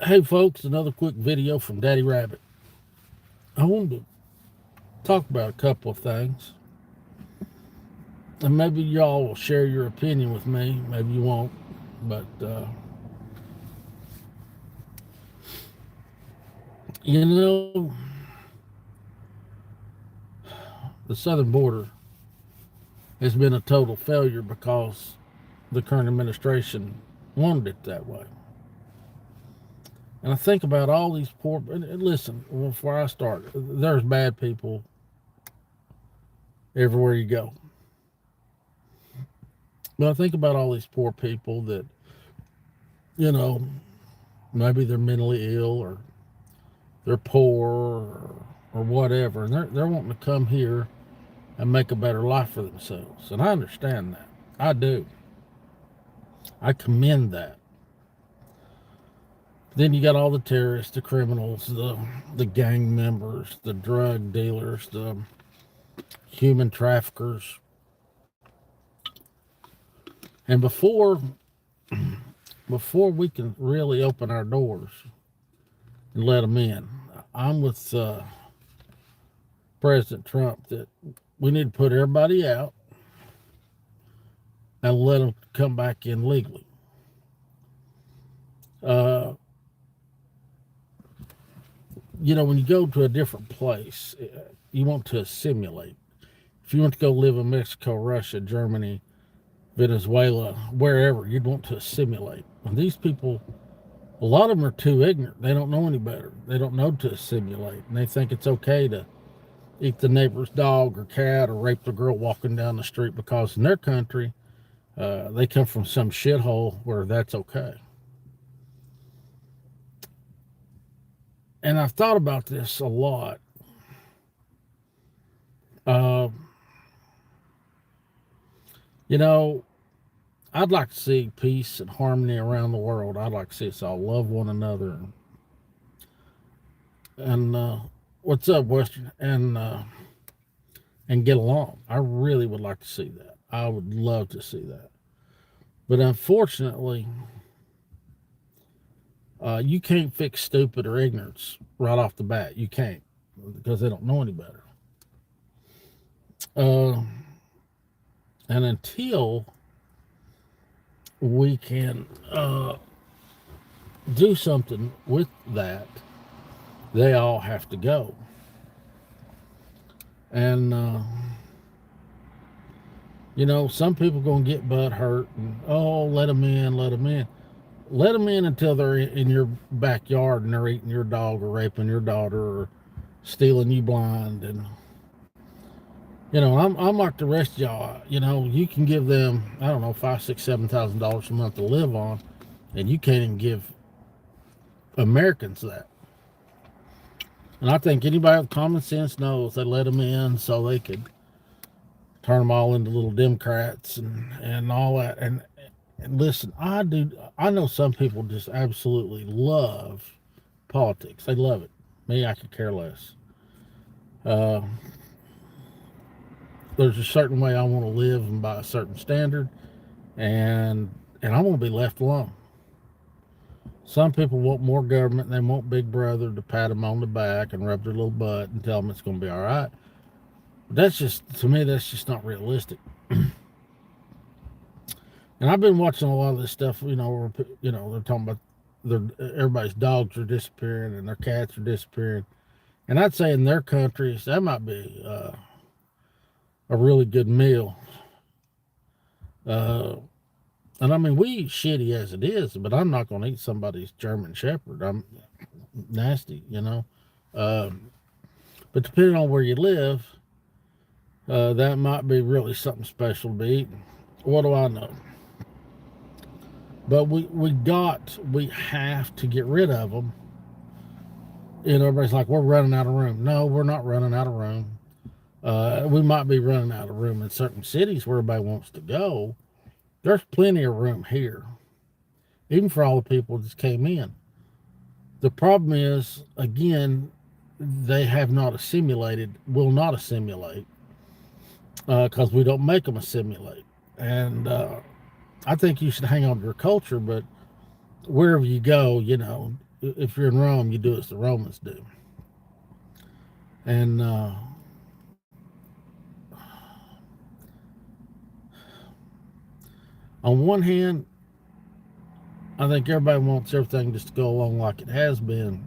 Hey folks, another quick video from Daddy Rabbit. I wanted to talk about a couple of things, and maybe y'all will share your opinion with me. Maybe you won't, but you know, the southern border has been a total failure because the current administration wanted it that way. And I think about all these poor. And listen, before I start, there's bad people everywhere you go. But I think about all these poor people that, you know, maybe they're mentally ill or they're poor or whatever, and they're wanting to come here and make a better life for themselves. And I understand that. I do. I commend that. Then you got all the terrorists, the criminals, the gang members, the drug dealers, the human traffickers. And before we can really open our doors and let them in, I'm with President Trump that we need to put everybody out and let them come back in legally. When you go to a different place, you want to assimilate. If you want to go live in Mexico, Russia, Germany, Venezuela, wherever, you'd want to assimilate. And these people, a lot of them are too ignorant. They don't know any better. They don't know to assimilate. And they think it's okay to eat the neighbor's dog or cat or rape the girl walking down the street because in their country, they come from some shithole where that's okay. And I've thought about this a lot. Uh, I'd like to see peace and harmony around the world. I'd like to see us all love one another. And what's up, Western? And get along. I really would like to see that. I would love to see that. But unfortunately, you can't fix stupid or ignorance right off the bat. You can't because they don't know any better. And until we can do something with that, they all have to go. And some people gonna get butt hurt and let them in, let them in. Let them in until they're in your backyard and they're eating your dog or raping your daughter or stealing you blind. And I'm like the rest of y'all. You can give them, I don't know, $5,000, $6,000, $7,000 a month to live on, and you can't even give Americans that. And I think anybody with common sense knows they let them in so they could turn them all into little Democrats and all that. And listen, I know some people just absolutely love politics. They love it. Me, I could care less. There's a certain way I want to live and by a certain standard, and I want to be left alone. Some people want more government. They want Big Brother to pat them on the back and rub their little butt and tell them it's going to be all right. But to me, that's just not realistic. And I've been watching a lot of this stuff, where, they're talking about everybody's dogs are disappearing and their cats are disappearing. And I'd say in their countries, that might be a really good meal. And I mean, we eat shitty as it is, but I'm not going to eat somebody's German Shepherd. I'm nasty, But depending on where you live, that might be really something special to be eating. What do I know? But we have to get rid of them. Everybody's like, we're running out of room. No, we're not running out of room. We might be running out of room in certain cities where everybody wants to go. There's plenty of room here, even for all the people that just came in. The problem is, again, they have not assimilated, will not assimilate, because we don't make them assimilate. And I think you should hang on to your culture, but wherever you go, if you're in Rome, you do as the Romans do. And on one hand, I think everybody wants everything just to go along like it has been.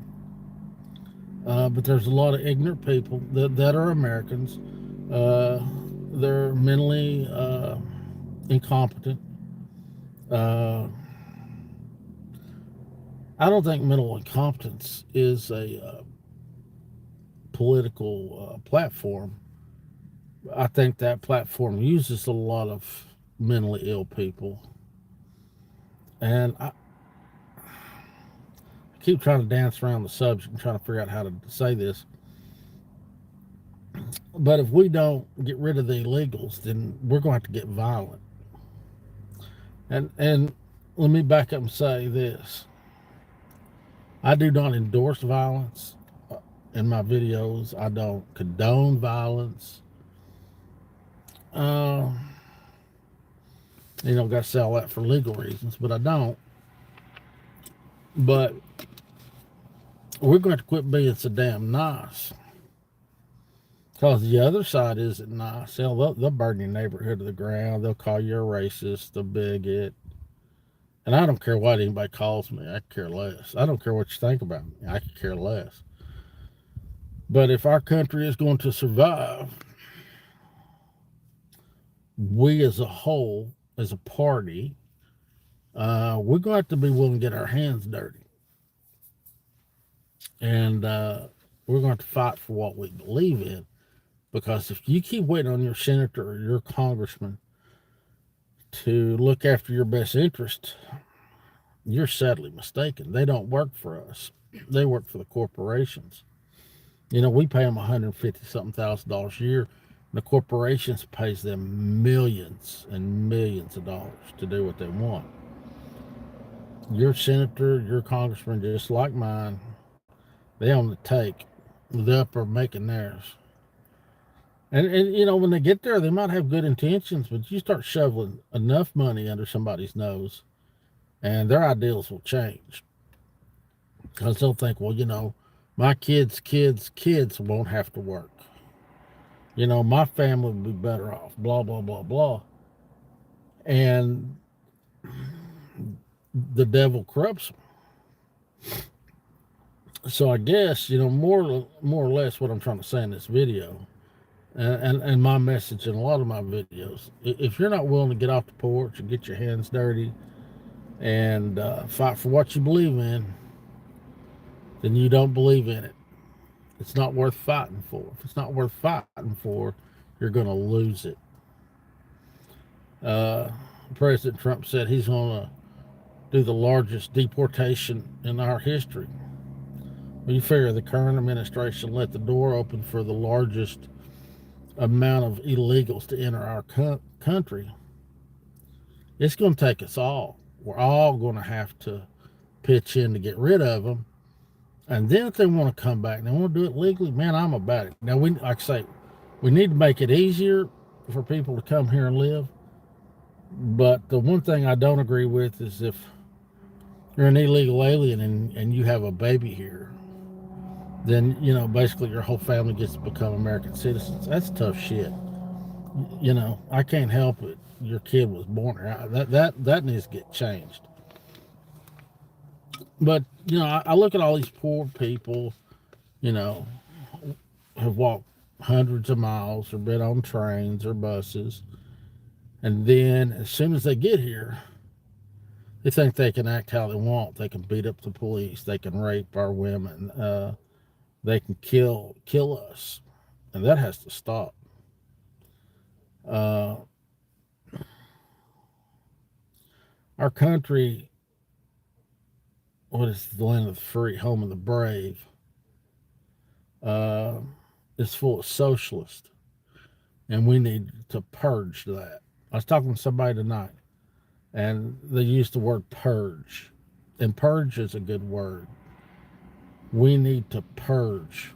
But there's a lot of ignorant people that are Americans. Uh, they're mentally incompetent. Uh, I don't think mental incompetence is a political platform. I think that platform uses a lot of mentally ill people. And I keep trying to dance around the subject and trying to figure out how to say this. But if we don't get rid of the illegals, then we're going to have to get violent. And let me back up and say this. I do not endorse violence in my videos. I don't condone violence. Uh, got to say all that for legal reasons, but I don't. But we're going to quit being so damn nice. Because the other side isn't nice. They'll burn your neighborhood to the ground. They'll call you a racist, a bigot. And I don't care what anybody calls me. I care less. I don't care what you think about me. I could care less. But if our country is going to survive, we as a whole, as a party, we're going to have to be willing to get our hands dirty. And we're going to fight for what we believe in. Because if you keep waiting on your senator or your congressman to look after your best interest, you're sadly mistaken. They don't work for us. They work for the corporations. We pay them $150,000 a year. The corporations pays them millions and millions of dollars to do what they want. Your senator, your congressman, just like mine, they own the take. The upper making theirs. And when they get there, they might have good intentions, but you start shoveling enough money under somebody's nose, and their ideals will change. Because they'll think, well, my kids' won't have to work. My family would be better off, blah, blah, blah, blah. And the devil corrupts them. So I guess, more or less what I'm trying to say in this video, and my message in a lot of my videos, if you're not willing to get off the porch and get your hands dirty and fight for what you believe in, then you don't believe in it. It's not worth fighting for. If it's not worth fighting for, you're going to lose it. President Trump said he's going to do the largest deportation in our history. Well, you figure the current administration let the door open for the largest amount of illegals to enter our country. It's going to take us all. We're all going to have to pitch in to get rid of them. And then if they want to come back and they want to do it legally, man, I'm about it. Now, like I say, we need to make it easier for people to come here and live. But the one thing I don't agree with is if you're an illegal alien and you have a baby here, then, basically your whole family gets to become American citizens. That's tough shit. I can't help it. Your kid was born here. That needs to get changed. But, I look at all these poor people, have walked hundreds of miles or been on trains or buses. And then as soon as they get here, they think they can act how they want. They can beat up the police. They can rape our women. They can kill us. And that has to stop. Our country, what is the land of the free, home of the brave, is full of socialists. And we need to purge that. I was talking to somebody tonight, and they used the word purge. And purge is a good word. We need to purge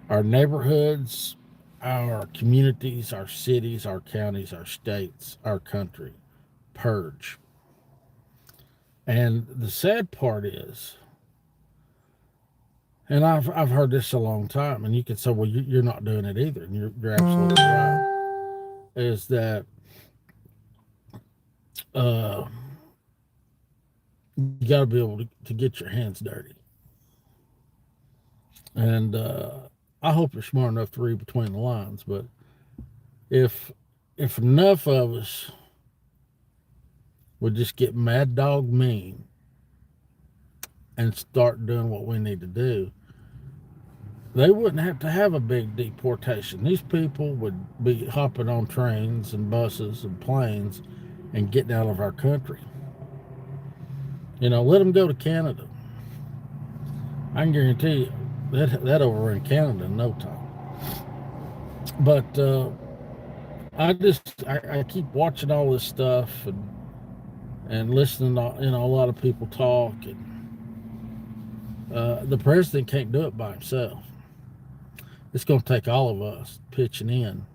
our neighborhoods, our communities, our cities, our counties, our states, our country. Purge. And the sad part is And I've heard this a long time, and you can say, well, you're not doing it either, and you're absolutely right. Is that uh, you got to be able to get your hands dirty, and I hope you're smart enough to read between the lines. But if if enough of us would just get mad dog mean and start doing what we need to do, they wouldn't have to have a big deportation. These people would be hopping on trains and buses and planes and getting out of our country. Let them go to Canada. I can guarantee you that overrun Canada in no time. But I keep watching all this stuff and listening to a lot of people talk, and the president can't do it by himself. It's going to take all of us pitching in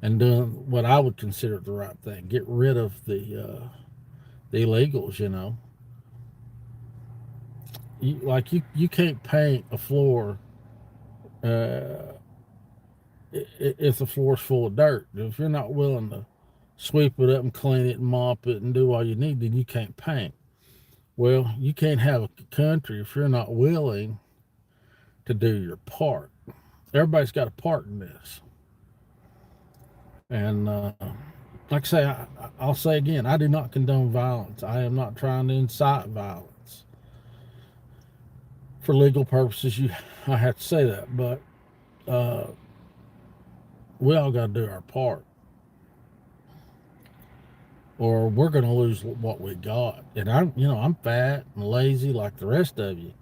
and doing what I would consider the right thing. Get rid of the illegals. You can't paint a floor if the floor's full of dirt. If you're not willing to sweep it up and clean it and mop it and do all you need, then you can't paint. Well, you can't have a country if you're not willing to do your part. Everybody's got a part in this. And like I say, I'll say again, I do not condone violence. I am not trying to incite violence. For legal purposes, I have to say that. But we all got to do our part, or we're going to lose what we got. And I'm fat and lazy like the rest of you,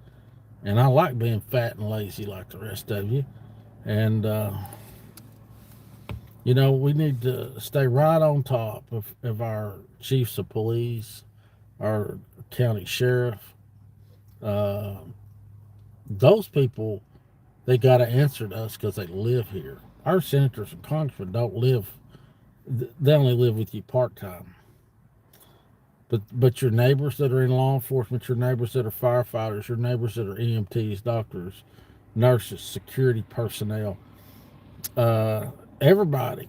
and I like being fat and lazy like the rest of you. And we need to stay right on top of our chiefs of police, our county sheriff. Those people, they got to answer to us because they live here. Our senators and congressmen don't live, they only live with you part-time. But your neighbors that are in law enforcement, your neighbors that are firefighters, your neighbors that are EMTs, doctors, nurses, security personnel, everybody,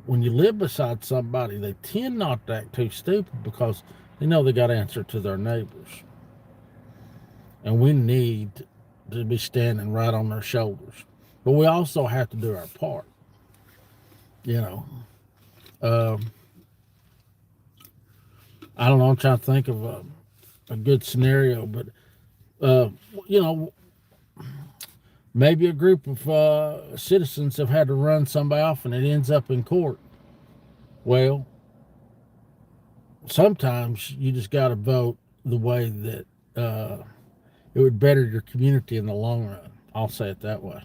when you live beside somebody, they tend not to act too stupid because they know they got to answer to their neighbors. And we need to be standing right on their shoulders. But we also have to do our part. I don't know, I'm trying to think of a good scenario, but, maybe a group of citizens have had to run somebody off and it ends up in court. Well, sometimes you just got to vote the way that it would better your community in the long run. I'll say it that way.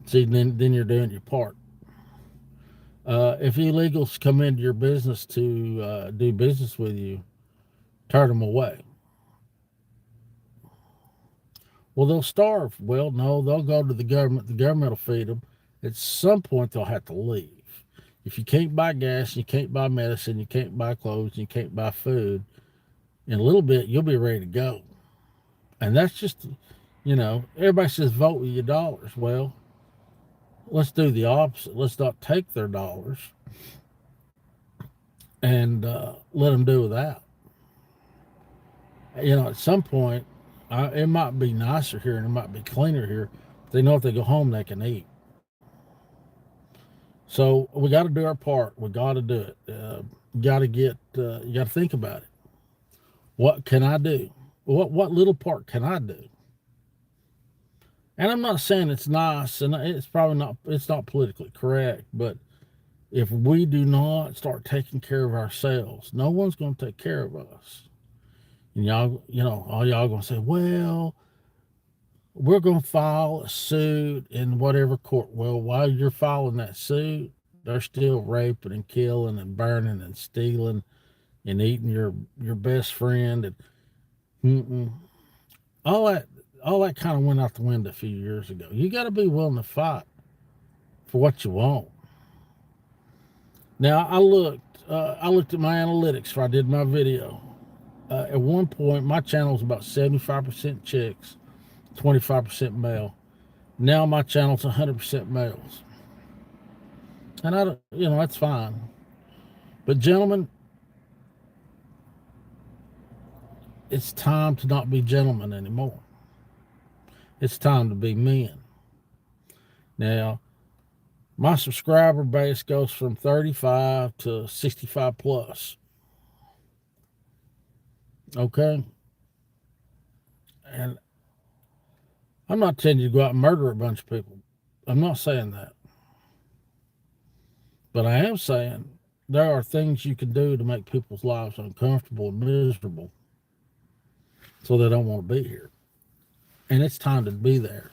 See, then you're doing your part. If illegals come into your business to do business with you, turn them away. Well, they'll starve. Well, no, they'll go to the government. The government will feed them. At some point, they'll have to leave. If you can't buy gas, you can't buy medicine, you can't buy clothes, you can't buy food, in a little bit, you'll be ready to go. And that's just, everybody says vote with your dollars. Well, let's do the opposite. Let's not take their dollars and let them do without. At some point, it might be nicer here and it might be cleaner here. But they know if they go home, they can eat. So we got to do our part. We got to do it. You got to think about it. What can I do? What little part can I do? And I'm not saying it's nice, and it's not politically correct, but if we do not start taking care of ourselves, no one's going to take care of us. And all y'all going to say, well, we're going to file a suit in whatever court. Well, while you're filing that suit, they're still raping and killing and burning and stealing and eating your best friend. And all that kind of went out the window a few years ago. You got to be willing to fight for what you want. Now, I looked at my analytics before I did my video. At one point, my channel was about 75% chicks, 25% male. Now my channel's 100% males. And I don't, that's fine. But gentlemen, it's time to not be gentlemen anymore. It's time to be men. Now, my subscriber base goes from 35 to 65 plus. Okay? And I'm not telling you to go out and murder a bunch of people. I'm not saying that. But I am saying there are things you can do to make people's lives uncomfortable and miserable so they don't want to be here. And it's time to be there.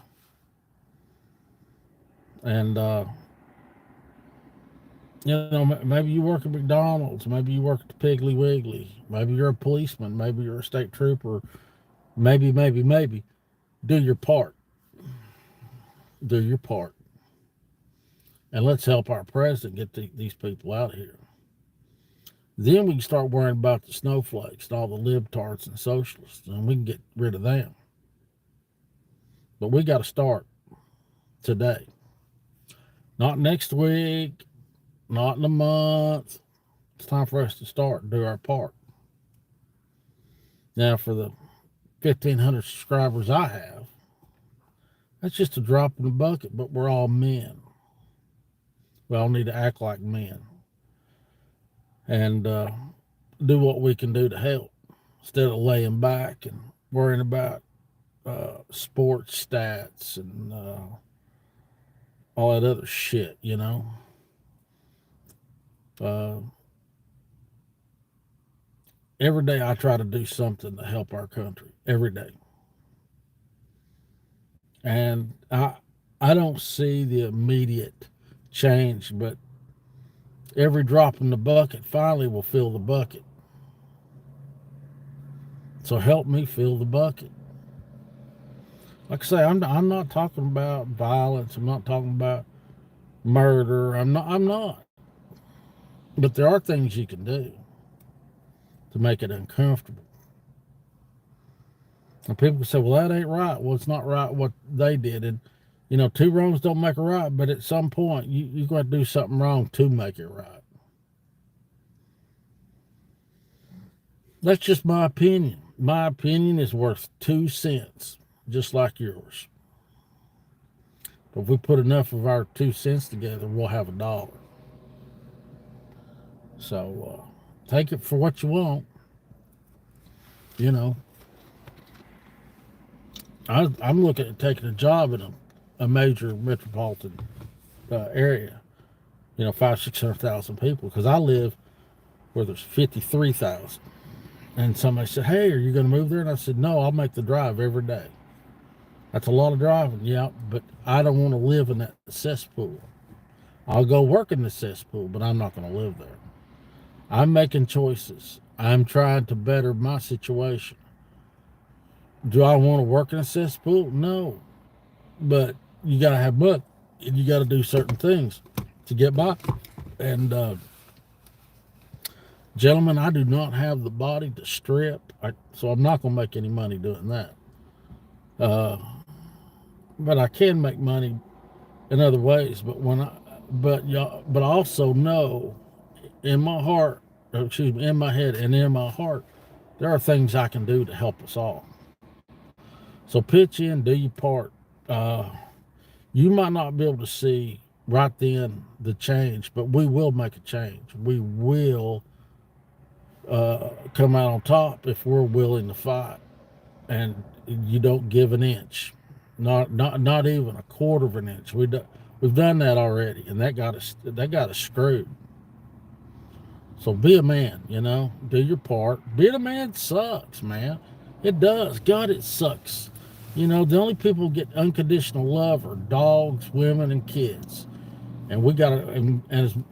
And, maybe you work at McDonald's, maybe you work at the Piggly Wiggly, maybe you're a policeman, maybe you're a state trooper, maybe. Do your part. Do your part. And let's help our president get these people out of here. Then we can start worrying about the snowflakes and all the libtards and socialists, and we can get rid of them. But we got to start today. Not next week, not in a month. It's time for us to start and do our part. Now, for the 1,500 subscribers I have, that's just a drop in the bucket, but we're all men. We all need to act like men and do what we can do to help instead of laying back and worrying about sports stats and all that other shit, Every day I try to do something to help our country. Every day. And I don't see the immediate change, but every drop in the bucket finally will fill the bucket. So help me fill the bucket. Like I say, I'm not talking about violence. I'm not talking about murder. I'm not. But there are things you can do to make it uncomfortable. And people say, well, that ain't right. Well, it's not right what they did. And, two wrongs don't make a right, but at some point, you're going to do something wrong to make it right. That's just my opinion. My opinion is worth 2 cents, just like yours. But if we put enough of our 2 cents together, we'll have $1. So take it for what you want. I'm looking at taking a job in a major metropolitan area. 500,000-600,000 people, because I live where there's 53,000. And somebody said, hey, are you going to move there? And I said, no, I'll make the drive every day. That's a lot of driving, yeah, but I don't want to live in that cesspool. I'll go work in the cesspool, but I'm not going to live there. I'm making choices. I'm trying to better my situation. Do I want to work in a cesspool? No. But you got to have money, and you got to do certain things to get by. And, gentlemen, I do not have the body to strip, so I'm not going to make any money doing that. But I can make money in other ways. But I also know in my heart, in my head and in my heart, there are things I can do to help us all. So pitch in, do your part. You might not be able to see right then the change, but we will make a change. We will come out on top if we're willing to fight, and you don't give an inch, not even a quarter of an inch. We've done that already, and that got us screwed. So be a man, do your part. Being a man sucks, man. It does. God, it sucks. The only people who get unconditional love are dogs, women, and kids. And we got to, and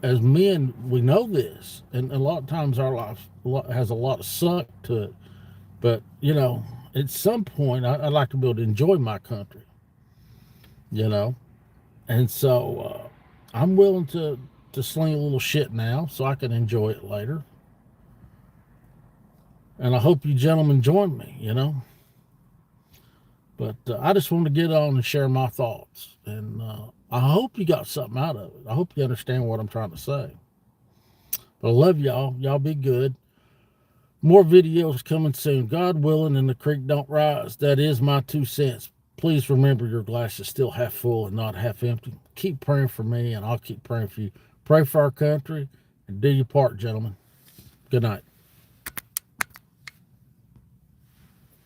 as men, we know this. And a lot of times our life has a lot of suck to it. But, at some point, I'd like to be able to enjoy my country. And so I'm willing to sling a little shit now so I can enjoy it later. And I hope you gentlemen join me, But I just wanted to get on and share my thoughts. And I hope you got something out of it. I hope you understand what I'm trying to say. But I love y'all. Y'all be good. More videos coming soon. God willing, and the creek don't rise. That is my 2 cents. Please remember your glass is still half full and not half empty. Keep praying for me, and I'll keep praying for you. Pray for our country and do your part, gentlemen. Good night.